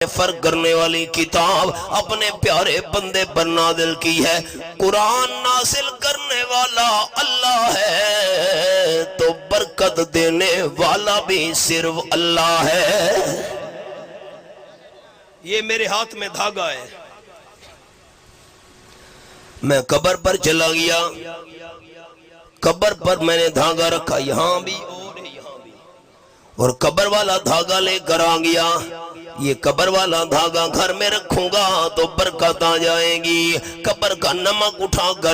फर्क करने वाली किताब अपने प्यारे बंदे पर नाज़िल की है। कुरान नाज़िल करने वाला अल्लाह है तो बरकत देने वाला भी सिर्फ अल्लाह है। ये मेरे हाथ में धागा है, मैं कब्र पर चला गया, कब्र पर मैंने धागा रखा, यहां भी और यहां भी, और कब्र वाला धागा लेकर आ गया। ये कब्र वाला धागा घर में रखूंगा तो बरकत आ जाएगी। कब्र का नमक उठाकर